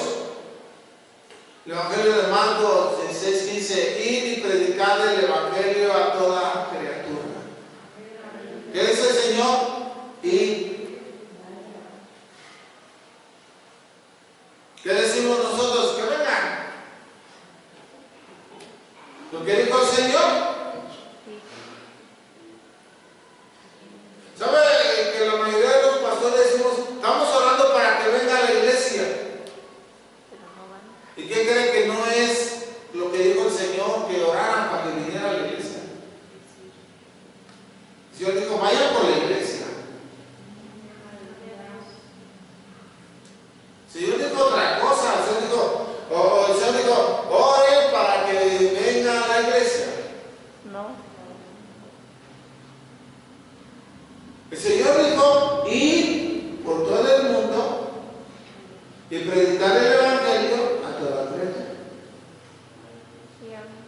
El evangelio de Marcos 16:15, id y predicad el evangelio a toda criatura. ¿Qué dice el Señor? Id. ¿Qué decimos nosotros? Que vengan. ¿Lo que dijo el Señor? ¿Sabe que la mayoría de los pastores decimos, estamos orando para que venga a la iglesia? ¿Y qué creen que no es lo que dijo el Señor, que oraran para que viniera a la iglesia? El Señor dijo, vayan por la iglesia. El Señor dijo otra cosa. El Señor dijo, oren para que venga a la iglesia. No. El Señor dijo, ir por todo el mundo y predicar el evangelio a toda criatura. Sí, amén.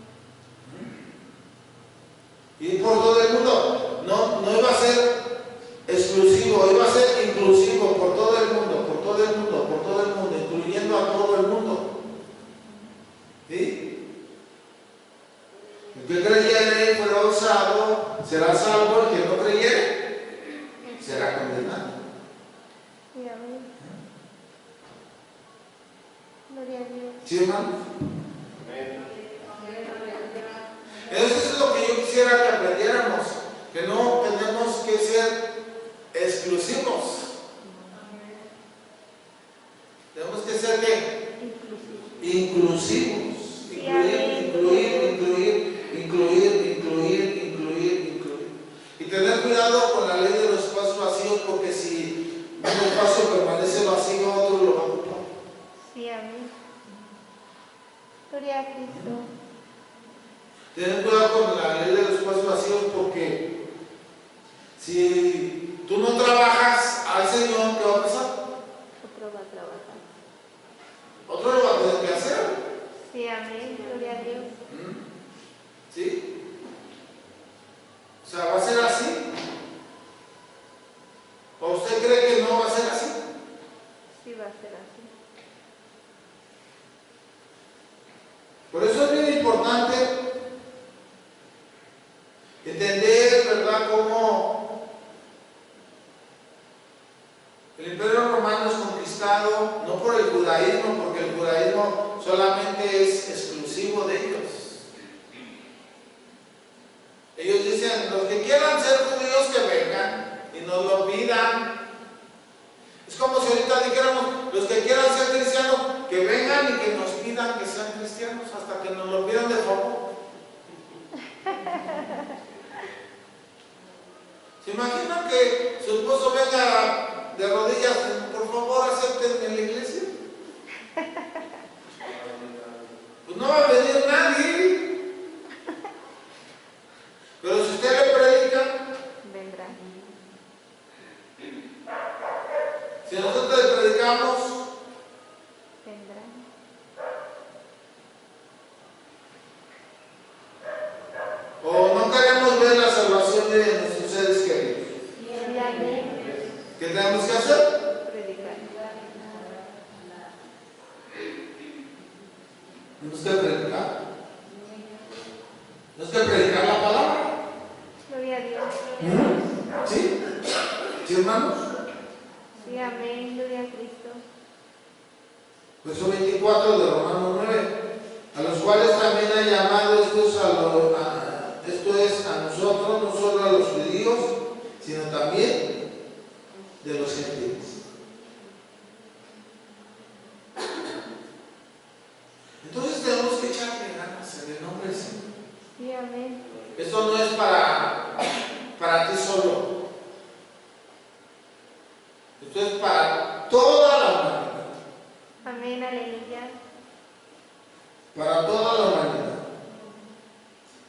Ir por todo el mundo. No iba a ser exclusivo, iba a ser inclusivo por todo el mundo, por todo el mundo, por todo el mundo, incluyendo a todo el mundo. ¿Sí? El que creyere y fuera usado será salvo, el que no creyere será condenado. Sí, amén. Gloria a Dios. ¿Sí, hermano? Eso es lo que yo quisiera que aprendiéramos, que no tenemos que ser exclusivos. Tenemos que ser ¿qué? Inclusivos. Incluir. Y tener cuidado con la ley de los espacios vacíos, porque si un espacio permanece vacío, otro lo va a ocupar. Sí, amén. Gloria a Cristo. Tener cuidado con la ley de los espacios vacíos, porque si tú no trabajas al Señor, ¿qué va a pasar? Otro va a trabajar. Otro lo va a tener que hacer. Sí, amén. Gloria a Dios. ¿Sí? O sea, ¿va a ser así? ¿O usted cree que no va a ser así? Sí, va a ser así. Por eso es bien importante entender, ¿verdad?, cómo el Imperio Romano es conquistado no por el judaísmo, porque el judaísmo solamente es exclusivo de ellos. Ellos dicen, los que quieran ser judíos que vengan y nos lo pidan. Es como si ahorita dijéramos, los que quieran ser cristianos, que vengan y que nos pidan que sean cristianos hasta que nos lo pidan de favor. ¿Se imaginan que su esposo venga de rodillas, por favor acéptenme en la iglesia? Pues no va a venir nadie. Pero si usted le predica, Vendrá. si nosotros le predicamos, Vendrá. o no queremos ver la salvación de nuestros seres queridos, Sí, amén. ¿qué tenemos que hacer? Predicar. Tenemos que predicar. Tenemos que predicar la palabra. Gloria a Dios. ¿Sí? ¿Sí, hermanos? Sí, amén. Gloria a Cristo. Verso 24 de Romanos 9. A los cuales también ha llamado, esto es a nosotros, no solo a los judíos, sino también de los gentiles. Entonces tenemos que echarle ganas en el nombre del Señor. Sí, amén. Esto no es para ti solo. Esto es para toda la humanidad. Amén, aleluya. Para toda la humanidad.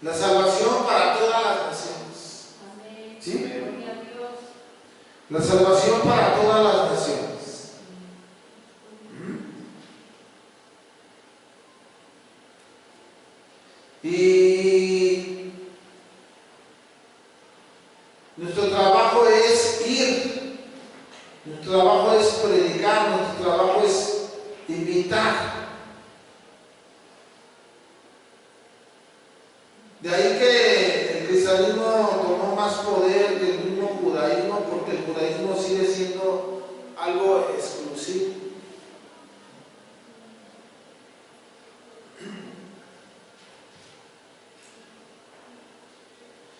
La salvación para todas las naciones. Amén. ¿Sí? Gloria a Dios. La salvación para todas las naciones. Y nuestro trabajo es ir, nuestro trabajo es predicar, nuestro trabajo es invitar. De ahí que el cristianismo tomó más poder que el mismo judaísmo, porque el judaísmo sigue siendo algo exclusivo.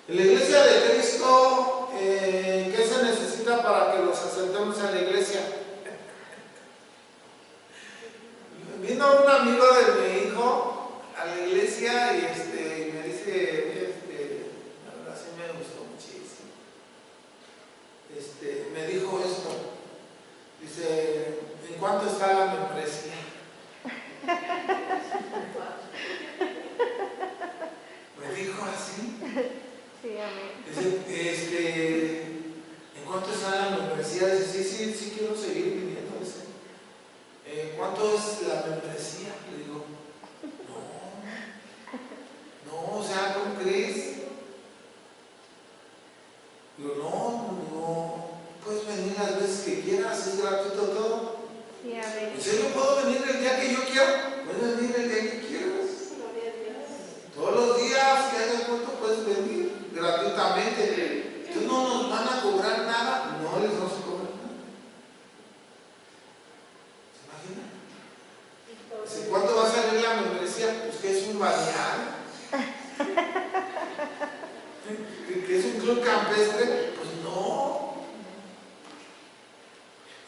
En la iglesia de Cristo, ¿qué se necesita para que los aceptemos a la iglesia? Vino un amigo de mi hijo a la iglesia y me dice, la verdad sí me gustó muchísimo. Me dijo esto, dice, ¿en cuánto está la membresía? Me dijo así. Sí, amén. Dice, ¿en cuánto está la membresía? Dice, sí, quiero seguir viniendo. Dice, ¿cuánto es la membresía? Le digo, no, o sea, ¿cómo crees? Digo, no, puedes venir las veces que quieras, es gratuito todo. Sí, amén. ¿En serio puedo venir el día que yo quiera? Puedes venir el día que quieras. Gloria a Dios. Todos los días que hayas puesto puedes venir gratuitamente. Entonces no nos van a cobrar nada, no les vamos a cobrar nada. ¿Se imaginan? Dice, ¿cuánto va a salir la membresía? Pues que es un balneario. ¿Que es un club campestre? Pues no.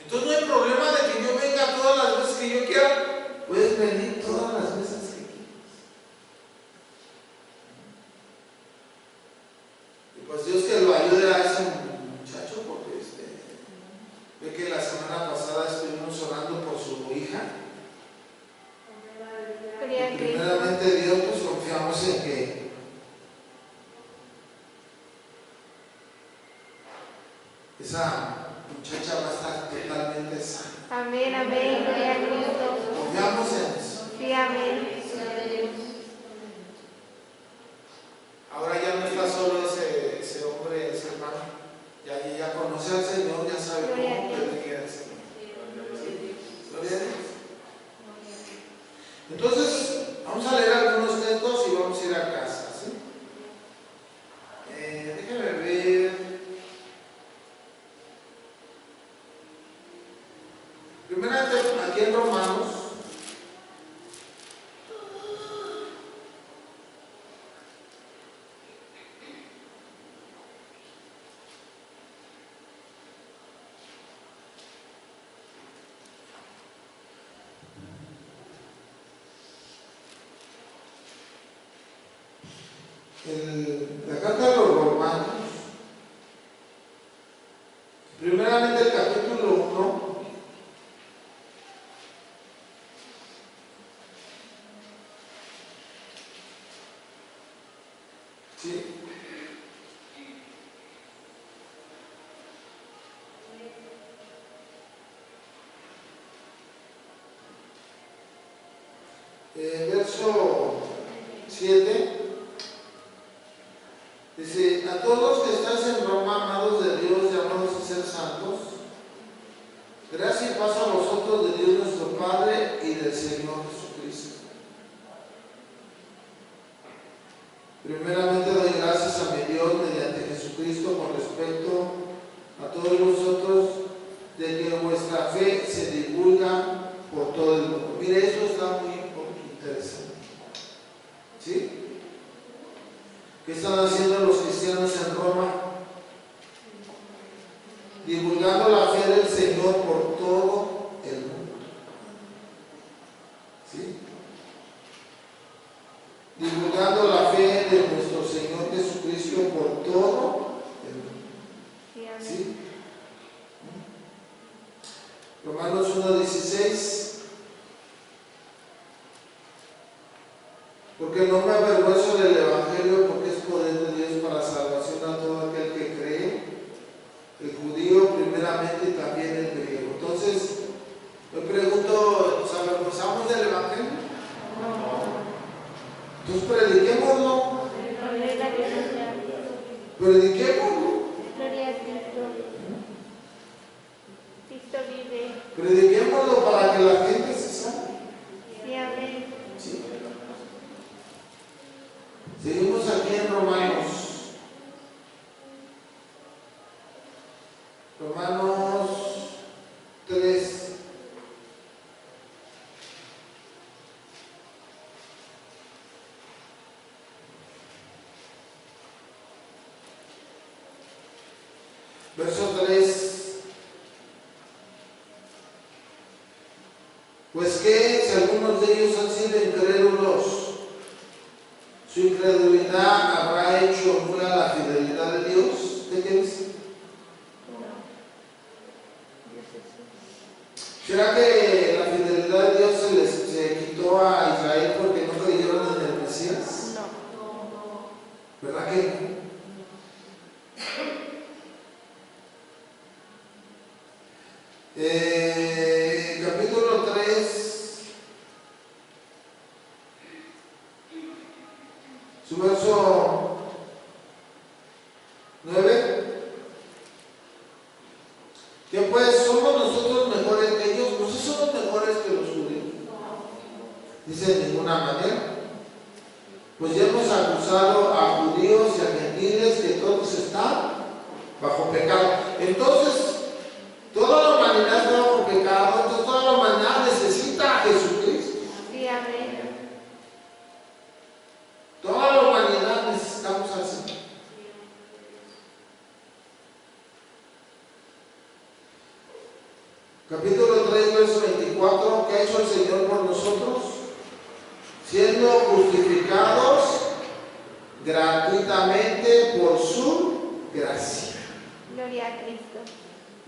Entonces no hay problema de que yo venga todas las veces que yo quiera. Puedes venir todas las veces que quieras. Y pues Dios que lo ayude a ese muchacho, porque ve que la semana pasada estuvimos orando por su hija. Gloria a Y Cristo. primeramente Dios, pues confiamos en que esa muchacha va a estar totalmente sana. Amén, amén. Gloria a Cristo. Confiamos en eso. Sí, amén. Ahora ya no está solo ese hombre, ese hermano. Ya conoce al Señor, ya sabe Gloria a cómo Dios. pedirle al Señor. Gloria a Dios. Entonces, vamos a leer algunos textos y vamos a ir a casa, ¿sí? Déjenme ver. Primeramente, aquí en Romanos. La carta de los Romanos, primeramente el capítulo 1, ¿sí? Verso 7. Dice, a todos los que estáis en Roma, amados de Dios, llamados a ser santos, gracia y paz a vosotros de Dios nuestro Padre y del Señor Jesucristo. Primeramente doy gracias a mi Dios mediante Jesucristo con respecto todos vosotros de que vuestra fe se divulga por todo el mundo. Mire, esto está muy interesante. ¿Sí? ¿Qué están haciendo los cristianos en Roma? Divulgando la fe del Señor por todo el mundo. ¿Sí? Divulgando la fe de nuestro Señor Jesucristo por todo el mundo. ¿Sí? Romanos 1:16. Porque no me avergüenzo del Evangelio, porque es poder de Dios para salvación a todo aquel que cree, el judío primeramente y también el griego. Entonces, me pregunto, ¿nos avergonzamos del Evangelio? Entonces, prediquémoslo. Prediquémoslo. Gloria a Cristo. Cristo vive. Prediquémoslo para que la gente se salve. Sí, amén. ¿Sí? Seguimos aquí en Romanos. Romanos 3. Verso 3. Pues que si algunos de ellos han sido incrédulos, su incredulidad habrá hecho nula la fidelidad de Dios. ¿De qué dice? ¿Será que la fidelidad de Dios se quitó a Israel porque no creyeron en el Mesías? No. ¿Verdad que no? Capítulo 3, su verso 9. ¿Qué pues? ¿Somos nosotros mejores que ellos? ¿No somos mejores que los judíos? Dice de ninguna manera. Pues ya hemos acusado a judíos y a gentiles que todos están bajo pecado. Entonces, toda la humanidad está bajo pecado, entonces toda la humanidad necesita a Jesucristo. Sí, amén. Toda la humanidad necesitamos al Señor. Capítulo 3, verso 24. ¿Qué ha hecho el Señor por nosotros? Siendo justificados gratuitamente por su gracia, Gloria a Cristo.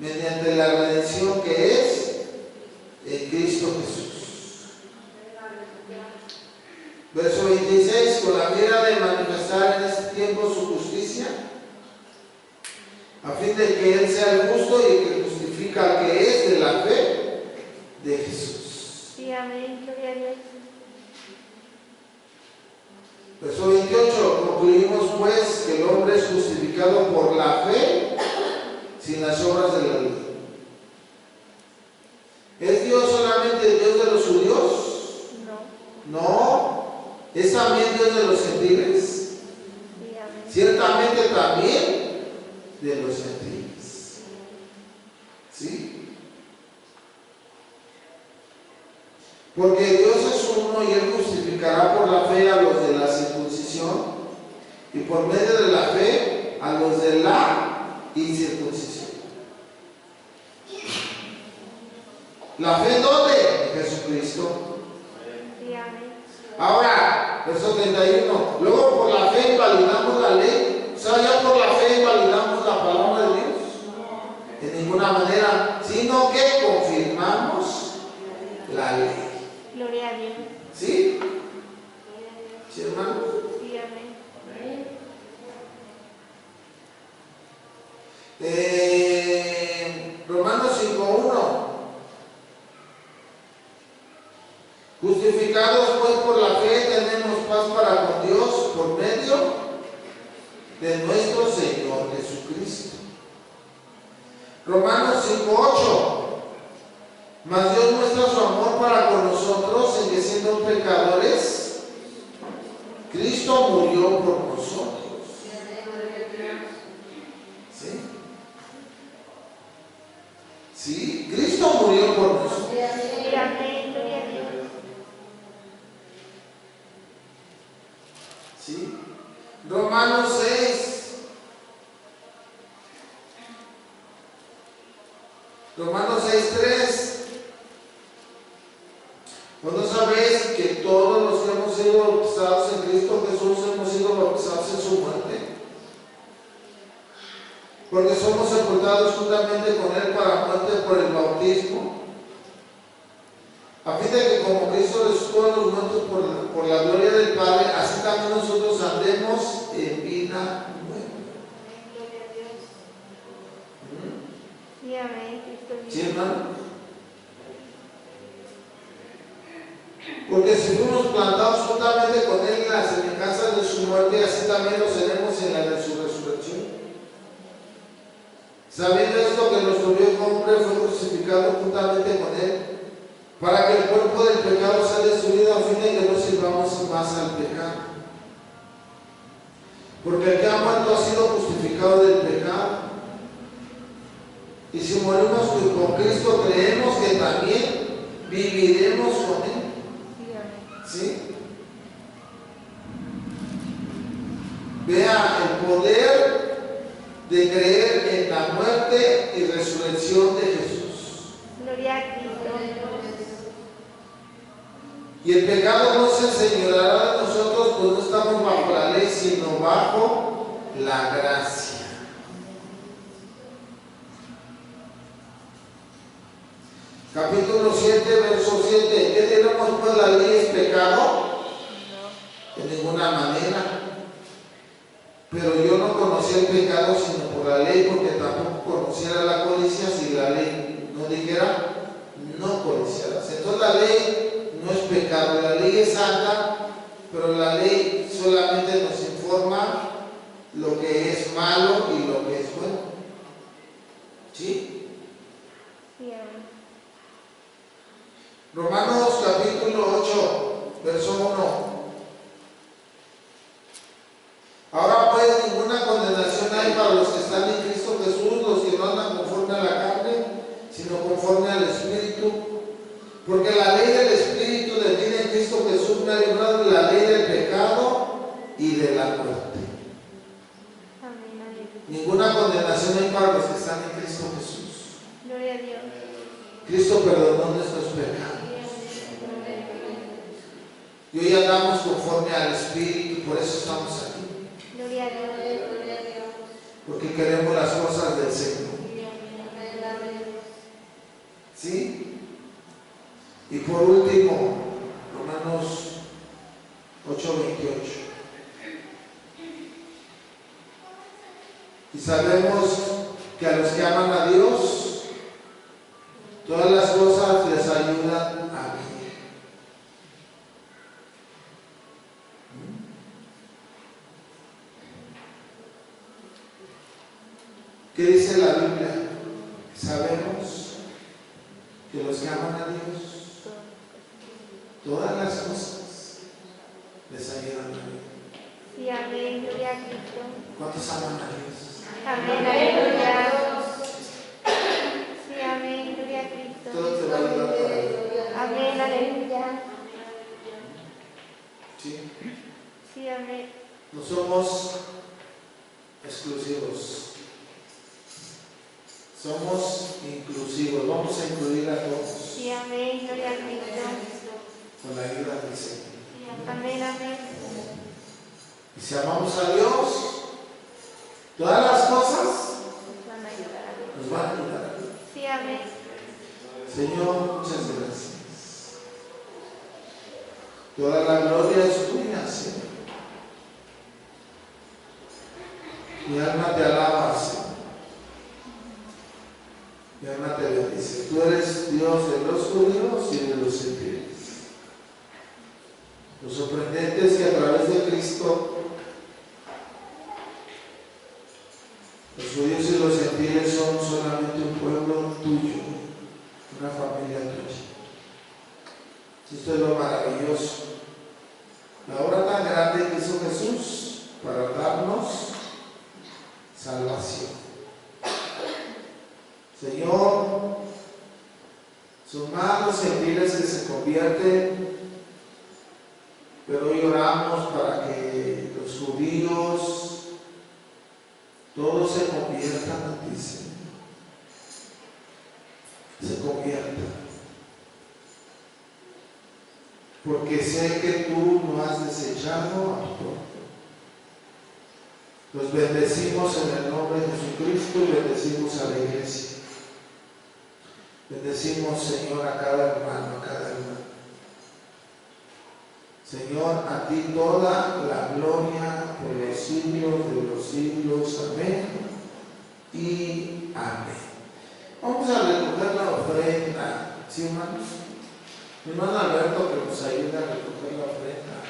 mediante la redención que es en Cristo Jesús. Verso 26. Con la mira de manifestar en este tiempo su justicia, a fin de que Él sea el justo y que justifica al que es de la fe de Jesús. Sí, amén. Gloria a Dios. Verso 28. Concluimos pues que el hombre es justificado por la fe sin las obras de la ley. ¿Es Dios solamente Dios de los judíos? No. No. ¿Es también Dios de los gentiles? Sí, amén. Ciertamente también de los gentiles. ¿Sí? Porque Dios es uno y Él justificará por la fe a los de la circuncisión y por medio de la fe a los de la incircuncisión. ¿La fe en dónde? En Jesucristo. Sí, amén. Ahora, verso 31. Luego por la fe invalidamos la ley. O sea, ya por la fe invalidamos la palabra de Dios. De ninguna manera, sino que confirmamos la ley. Gloria a Dios. ¿Sí? ¿Sí, hermano? Sí, amén. Romanos 5:1. Justificados pues por la fe tenemos paz para con Dios por medio de nuestro Señor Jesucristo. Romanos 5:8. Mas Dios muestra su amor para con nosotros en que siendo pecadores, Cristo murió por nosotros. ¿Sí? ¿Sí? Cristo murió por nosotros. Sí, amén. Gloria a Dios. ¿Sí? Romanos 6. Romanos 6:3. ¿O no sabéis que todos los que hemos sido bautizados en Cristo Jesús hemos sido bautizados en su muerte? Porque somos sepultados juntamente con Él para muerte por el bautismo, a fin de que como Cristo resucitó a los muertos por la gloria del Padre, así también nosotros andemos en vida nueva. Gloria a Dios. Sí, amén. Cristo vive. ¿Sí, hermano? Porque si fuimos plantados juntamente con Él en la semejanza de su muerte, así también lo seremos en la de su resurrección. Sabiendo esto, que nuestro viejo hombre fue crucificado juntamente con Él, para que el cuerpo del pecado sea destruido, a fin de que no sirvamos más al pecado. Porque el que ha muerto ha sido justificado del pecado. Y si morimos con Cristo, creemos que también viviremos con Él. ¿Sí? Vea el poder de creer en la muerte y resurrección de Jesús. Gloria a Cristo. Y el pecado no se enseñoreará de nosotros, pues no estamos bajo la ley, sino bajo la gracia. Capítulo 7, verso 7. ¿Qué diremos pues? ¿La ley es pecado? No. De ninguna manera. Pero yo no conocía el pecado sino por la ley, porque tampoco conociera la codicia si la ley no dijera no codiciarás. Entonces la ley no es pecado, la ley es santa, pero la ley solamente nos informa lo que es malo y lo que es bueno. ¿Sí? Sí, amén. Romanos capítulo 8, verso 1. Ahora pues ninguna condenación hay para los que están en Cristo Jesús, los que no andan conforme a la carne, sino conforme al Espíritu. Porque la ley del Espíritu de vida en Cristo Jesús me ha librado de la ley del pecado y de la muerte. Amén, aleluya. Ninguna condenación hay para los que están en Cristo Jesús. Gloria a Dios. Cristo perdonó nuestros pecados. Y hoy andamos conforme al Espíritu, por eso estamos aquí. Gloria a Dios. Gloria a Dios. Porque queremos las cosas del Señor. Amén. ¿Sí? Y por último, Romanos 8:28. Y sabemos que a los que aman a Dios, todas las cosas les ayudan a vivir. ¿Qué dice la Biblia? Sabemos que los que aman a Dios, todas las cosas les ayudan a vivir. Sí, amén. Gloria a Cristo. ¿Cuántos aman a Dios? Amén, aleluya. Sí, amén. Gloria a Cristo. Todo te va a ayudar para vivir. Amén, aleluya. ¿Sí? Sí, amén. No somos exclusivos. Somos inclusivos. Vamos a incluir a todos Sí, amén. Gloria a Cristo. con la ayuda del Señor. Amén, amén. Y si amamos a Dios, todas las cosas Nos van a ayudar a Dios. nos van a ayudar. Sí, amén. Señor, muchas gracias. Toda la gloria es tuya, Señor. Mi alma te alaba, Señor. Mi alma te bendice. Tú eres Dios de los judíos y de los gentiles. Lo sorprendente es que a través de Cristo, los judíos y los gentiles son solamente un pueblo tuyo, una familia tuya. Esto es lo maravilloso. La obra tan grande que hizo Jesús para darnos salvación. Señor, Son más los gentiles que se convierten, pero hoy oramos para que los judíos todos se conviertan a ti, Señor. Se conviertan. Porque sé que tú no has desechado a tu pueblo. Los bendecimos en el nombre de Jesucristo y bendecimos a la iglesia. Bendecimos, Señor, a cada hermano, a cada hermana. Señor, a ti toda la gloria por los siglos de los siglos. Amén y amén. Vamos a recoger la ofrenda. ¿Sí, hermanos? Mi hermano Alberto, que nos ayuda a recoger la ofrenda.